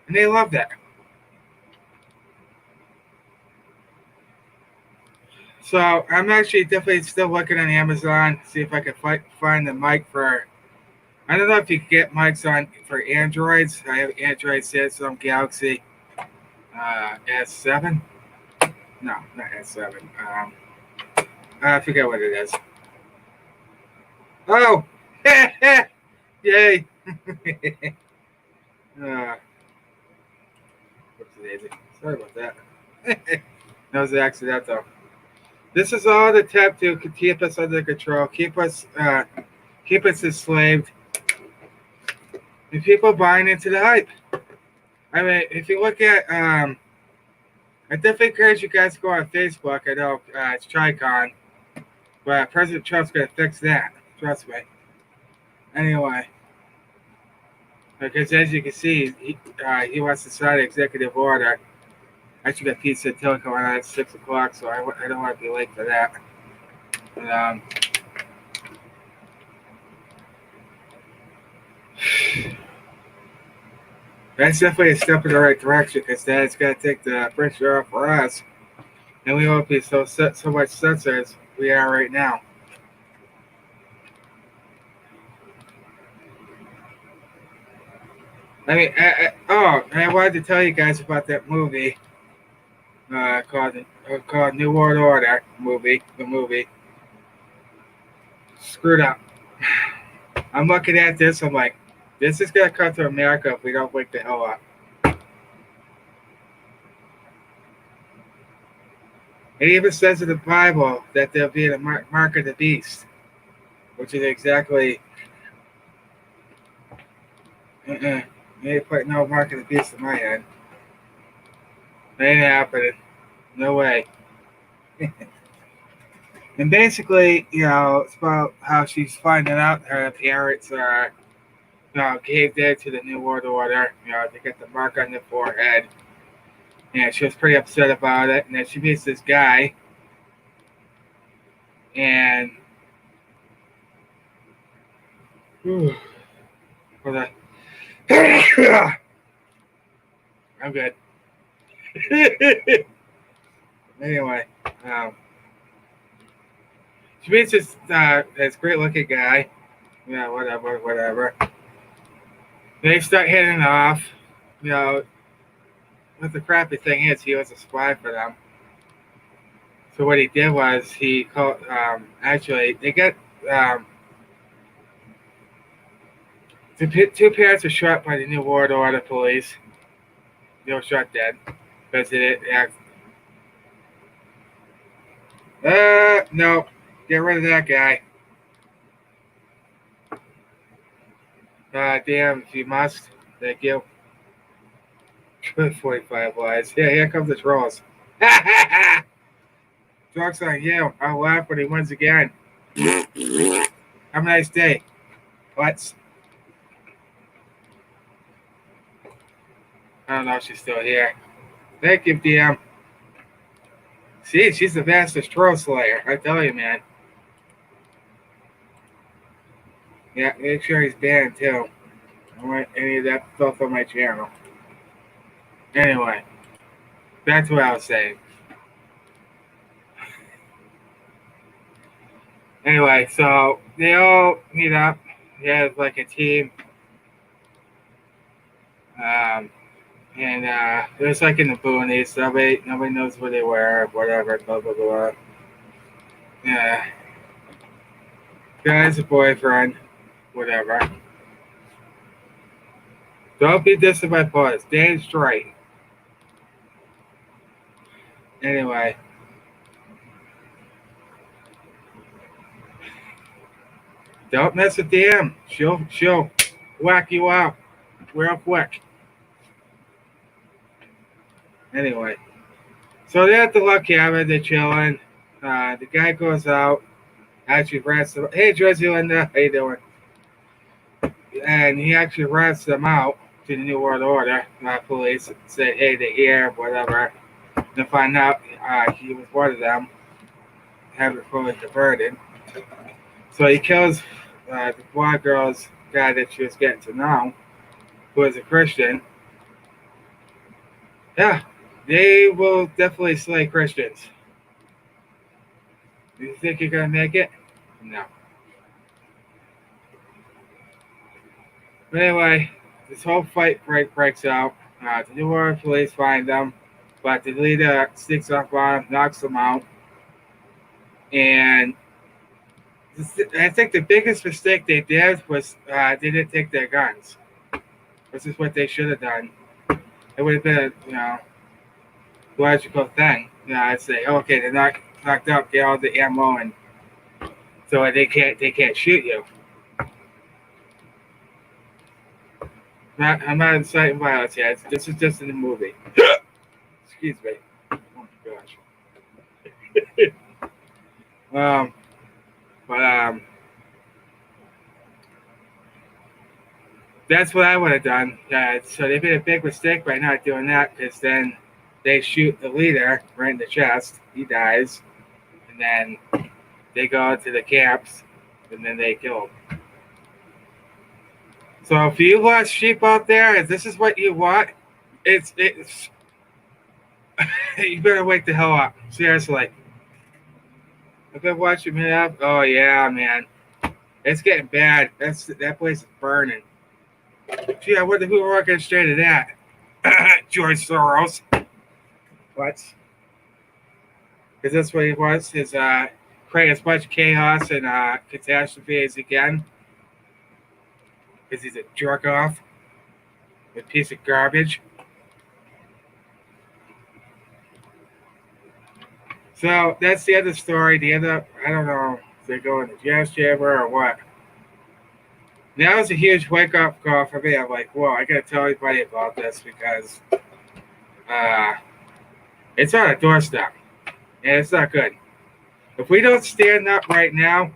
Speaker 1: and they love that. So I'm actually definitely still looking on Amazon, see if I can find the mic for. I don't know if you can get mics on for Androids. I have Android Samsung Galaxy S7. No, not S7. I forget what it is. Oh, yay! Daisy. Sorry about that. That was accidental. This is all the attempt to keep us under control, keep us enslaved, and people buying into the hype. I mean, if you look at, I definitely encourage you guys to go on Facebook. I know it's TriCon, but President Trump's going to fix that. Trust me. Anyway, because as you can see, he wants to sign an executive order. I actually got pizza and Tilco on at 6 o'clock, so I don't want to be late for that. But, that's definitely a step in the right direction, because that's going to take the pressure off for us, and we won't be so much censored as we are right now. I mean, I wanted to tell you guys about that movie called New World Order movie. The movie screwed up. I'm looking at this. I'm like, this is gonna come to America if we don't wake the hell up. It even says in the Bible that there'll be a mark of the beast, which is exactly. You ain't putting no mark of the beast in my head. It ain't happening. No way. And basically, it's about how she's finding out her parents are, caved in to the New World Order. They get the mark on their forehead. And she was pretty upset about it. And then she meets this guy. And hold on. I'm good. Anyway, she meets this great looking guy. Yeah, whatever. They start hitting off. What the crappy thing is, he was a spy for them. So what he did was he called. Actually, they get. Two parents were shot by the New World Order police. They were shot dead because they didn't act. No. Get rid of that guy. Damn, if you must. Thank you. 45 lies. Yeah, here comes the trolls. Joke's on you. I'll laugh when he wins again. Have a nice day. What? I don't know if she's still here. Thank you, DM. See, she's the fastest troll slayer. I tell you, man. Yeah, make sure he's banned too. I don't want any of that stuff on my channel. Anyway, that's what I was saying. Anyway, so they all meet up. They have like a team. And it was like in the boonies. Nobody knows where they were, whatever, blah, blah, blah. Yeah. Guy's a boyfriend, whatever. Don't be dissing my post. Stand straight. Anyway. Don't mess with DM. She'll whack you out real quick. Anyway. So they're at the Luck Cabin. They're chilling. The guy goes out. Actually rats them. Hey, Drizzy Linda. How you doing? And he actually rats them out to the New World Order. Police said, hey, they're here, whatever. To find out he was one of them. Have it fully converted. So he kills the blonde girl's guy that she was getting to know, who is a Christian. Yeah, they will definitely slay Christians. Do you think you're going to make it? No. But anyway, this whole fight breaks out. The New Orleans police find them, but the leader sneaks up on them, knocks them out. And I think the biggest mistake they did was they didn't take their guns. This is what they should have done. It would have been a logical thing. I'd say, okay, they're knocked up, get all the ammo, and so they can't shoot you. I'm not inciting violence yet. This is just in the movie. Excuse me. Oh my gosh. That's what I would have done. So they made a big mistake by not doing that, because then they shoot the leader right in the chest. He dies. And then they go to the camps, and then they kill him. So if you lost sheep out there, if this is what you want, it's you better wake the hell up. Seriously. I've been watching me up. Oh yeah, man. It's getting bad. That place is burning. Gee, I wonder who orchestrated that. George Soros. What? Because that's what he wants, is create as much chaos and catastrophe as he can. Because he's a jerk off. A piece of garbage. So that's the other story. The other, I don't know if they go in the jazz chamber or what. That was a huge wake-up call for me. I'm like, whoa, I gotta tell everybody about this, because it's on a doorstep, and it's not good. If we don't stand up right now,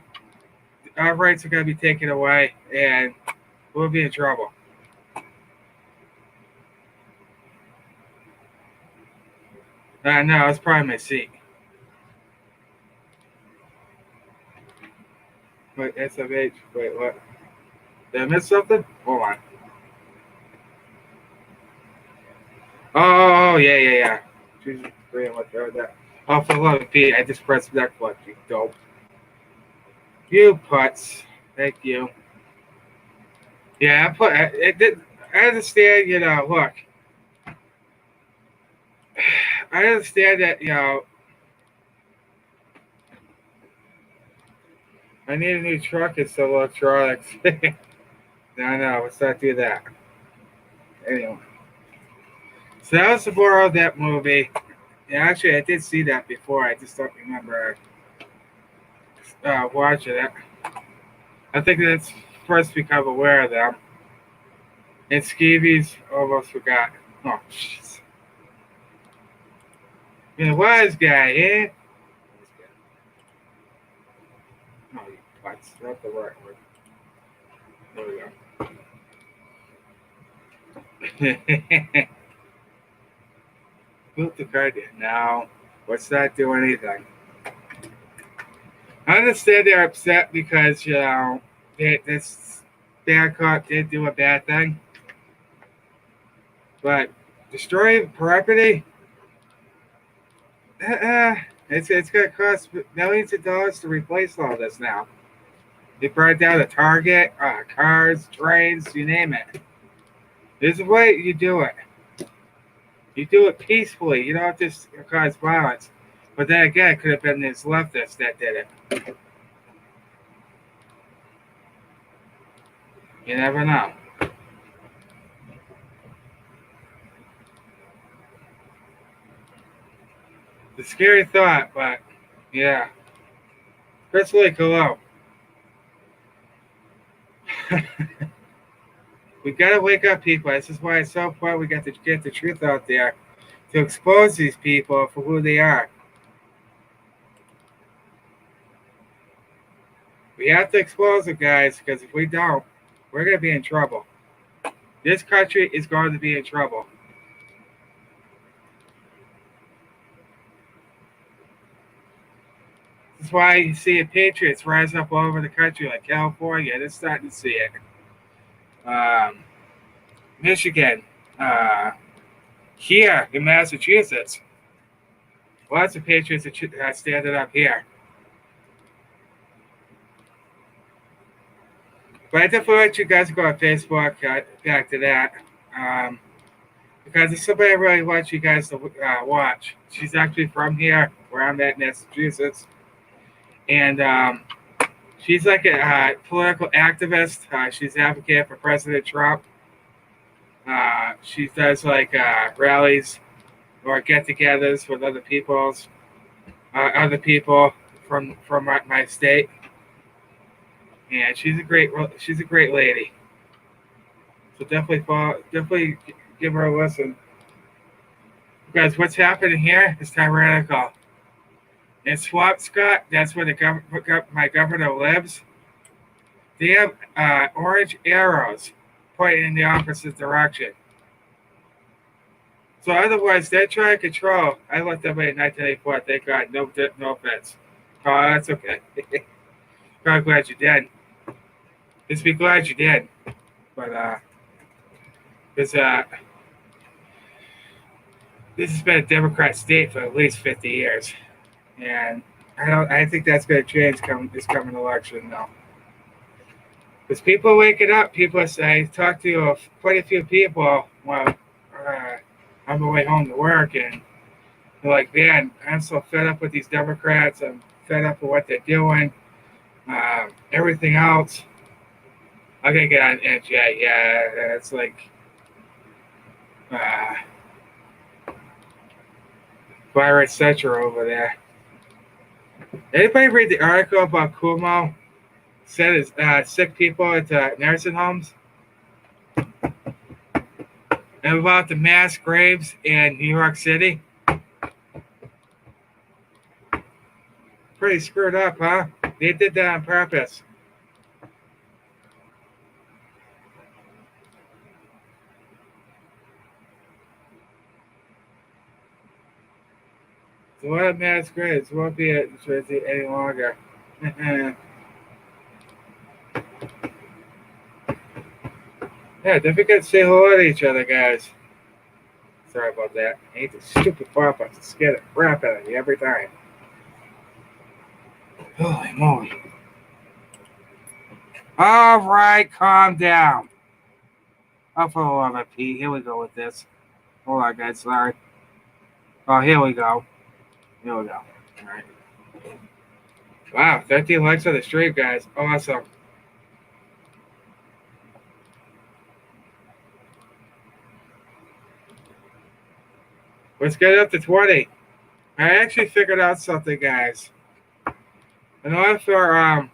Speaker 1: our rights are gonna be taken away, and we'll be in trouble. No, it's probably my seat. Wait, SMH. Wait, what? Did I miss something? Hold on. Oh, yeah. Jesus, what that? Oh, for 11p, I just pressed Netflix, you dope. You putz. Thank you. Yeah, I understand, look. I understand that, I need a new truck and some electronics. No, let's not do that. Anyway. So that was the moral of that movie. Yeah, actually, I did see that before. I just don't remember watching it. I think that's first become aware of them. And Skeevy's almost forgot. Oh, jeez. You're a wise guy, eh? Oh, you butts. Not the right word. There we go. Boot the card in. No. Let's not do anything. I understand they're upset because, they this bad cop did do a bad thing, but destroying property, it's going to cost millions of dollars to replace all this now. They burned down a Target, cars, trains, you name it. There's a way you do it. You do it peacefully. You don't just cause violence. But then again, it could have been these leftists that did it. You never know. It's a scary thought, but yeah. Chris Lake, hello. We gotta wake up, people. This is why it's so important we got to get the truth out there to expose these people for who they are. We have to expose them, guys, because if we don't, we're gonna be in trouble. This country is going to be in trouble. That's why you see patriots rise up all over the country, like California. They're starting to see it. Michigan, here in Massachusetts, lots of patriots are standing up here. But I definitely want you guys to go on Facebook, back to that, because it's somebody I really want you guys to watch. She's actually from here, where I'm at, Massachusetts, and she's like a political activist. She's advocating for President Trump. She does like rallies or get-togethers with other people from my state. And she's a great lady. So definitely give her a listen. Because what's happening here is tyrannical. In Swampscott, that's where my governor lives. They have orange arrows pointing in the opposite direction. So otherwise, they're trying to control. I left them in 1984. Thank God, no offense. Oh, that's okay. I'm glad you did. Just be glad you did. But because this has been a Democrat state for at least 50 years, and I think that's going to change this coming election, though. Because people are waking up. People say, talk to quite a few people while on my way home to work, and they're like, man, I'm so fed up with these Democrats. I'm fed up with what they're doing. Everything else. I'm going to get on NJ. Yeah, it's like virus cetera over there. Anybody read the article about Cuomo sent his sick people into nursing homes? And about the mass graves in New York City? Pretty screwed up, huh? They did that on purpose. So what mass graves won't be at Jersey any longer. Yeah, don't forget to say hello to each other, guys. Sorry about that. I hate the stupid pop-ups to scare the crap out of you every time. Holy moly. All right, calm down. Oh, for the love of Pete. Here we go with this. Hold on, guys. Sorry. Oh, here we go. Here we go. All right. Wow, 13 likes on the stream, guys. Awesome. Let's get it up to 20. I actually figured out something, guys. In order for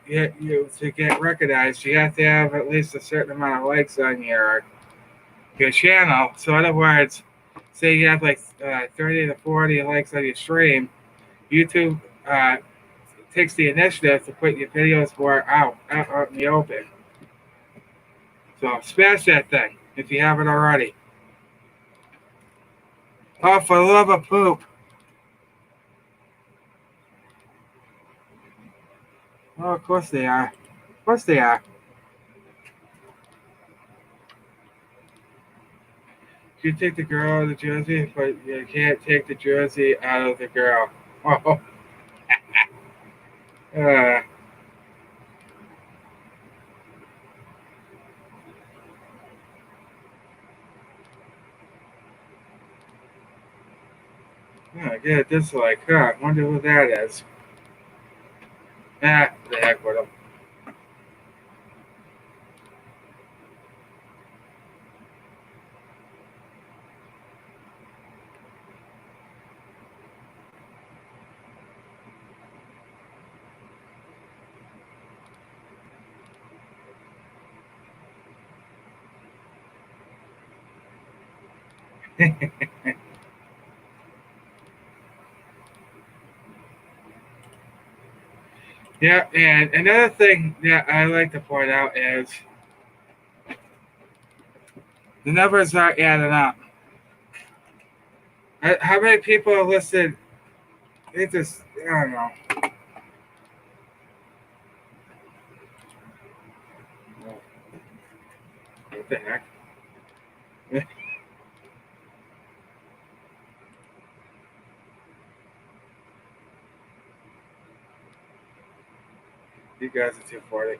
Speaker 1: you to get recognized, you have to have at least a certain amount of likes on your channel. So in other words, say you have like 30 to 40 likes on your stream, YouTube takes the initiative to put your videos more out in the open. So smash that thing if you haven't already. Oh, for the love of poop. Oh, of course they are. Of course they are. You take the girl out of the jersey, but you can't take the jersey out of the girl. Oh. uh, I get a dislike, huh? Wonder who that is. The heck with him. Yeah, and another thing that I like to point out is the numbers aren't adding up. How many people are listed? It just, I don't know. What the heck? You guys are 240.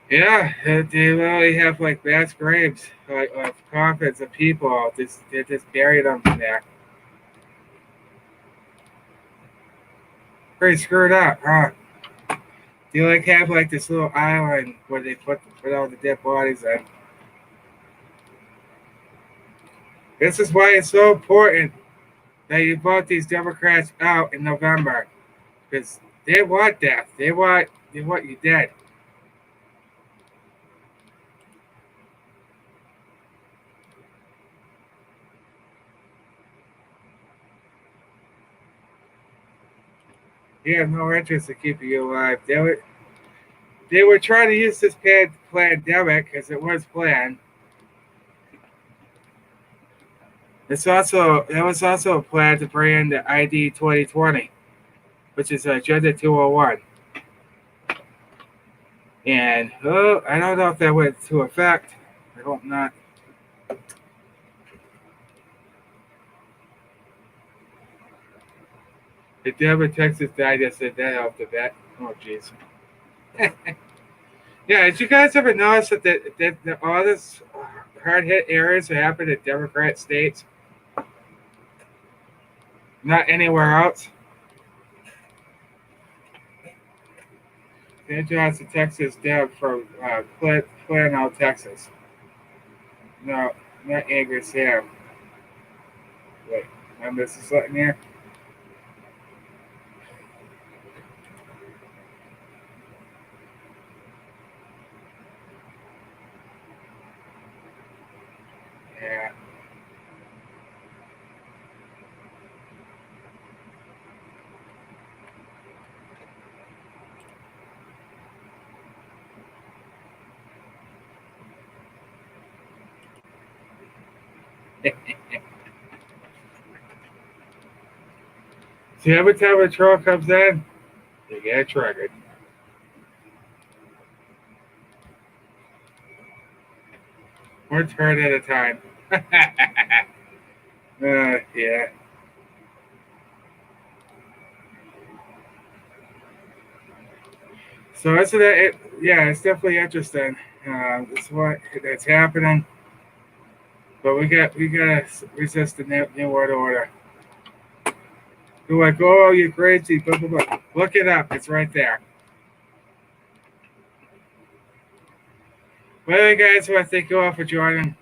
Speaker 1: Yeah, they literally have like mass graves like, of coffins of people. They just buried them there. Pretty screwed up, huh? They like have like this little island where they put all the dead bodies in. This is why it's so important that you vote these Democrats out in November, because they want death. They want you dead. They have no interest in keeping you alive. They were trying to use this pandemic because it was planned. There was also a plan to bring in the ID 2020, which is Agenda 201. And I don't know if that went into effect. I hope not. The Denver, Texas Digest that helped a bit. Oh, jeez. Yeah, did you guys ever notice that all this hard-hit areas are happening in Democrat states? Not anywhere else? San Johnson, Texas, Deb from Plano, Texas. No, not Angry Sam. Wait, am I missing something here? Yeah. See, every time a troll comes in, you get triggered. One turn at a time. Yeah. So isn't it? Yeah, it's definitely interesting. It's that's happening. But we gotta resist the new world order. They're like, oh, you're crazy. Blah, blah, blah. Look it up. It's right there. Well, anyway, guys, I want to thank you all for joining.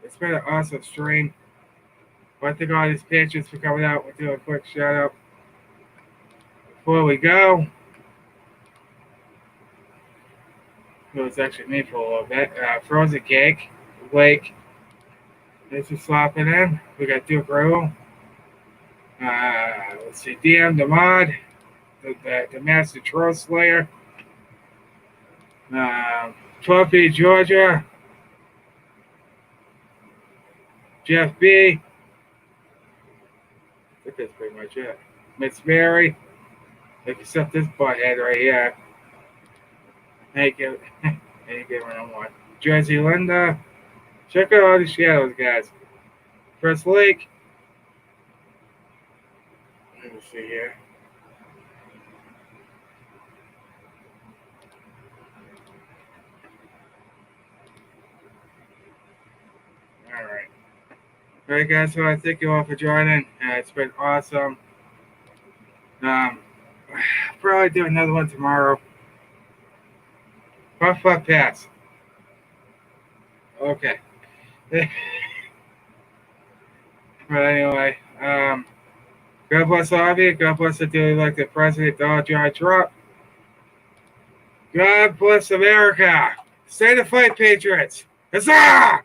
Speaker 1: It's been an awesome stream. I want to thank all these patrons for coming out. We'll do a quick shout out before we go. It was actually me for a little bit. Frozen Cake, Blake. Thanks for slopping in. We got Duke Rule. Let's see, DM the Mod, the Master Troll Slayer. 12 Georgia. Jeff B. I think that's pretty much it. Miss Mary. Except this butthead right here. Thank you. Thank you, one. Jersey Linda. Check out all the shadows, guys. Chris Lake. Let me see here. Alright. Alright, guys, so I thank you all for joining. It's been awesome. Probably do another one tomorrow. Puff pass. Okay. But anyway, God bless all of you. God bless the dearly elected President Donald John Trump. God bless America. Stay the fight, Patriots. Huzzah!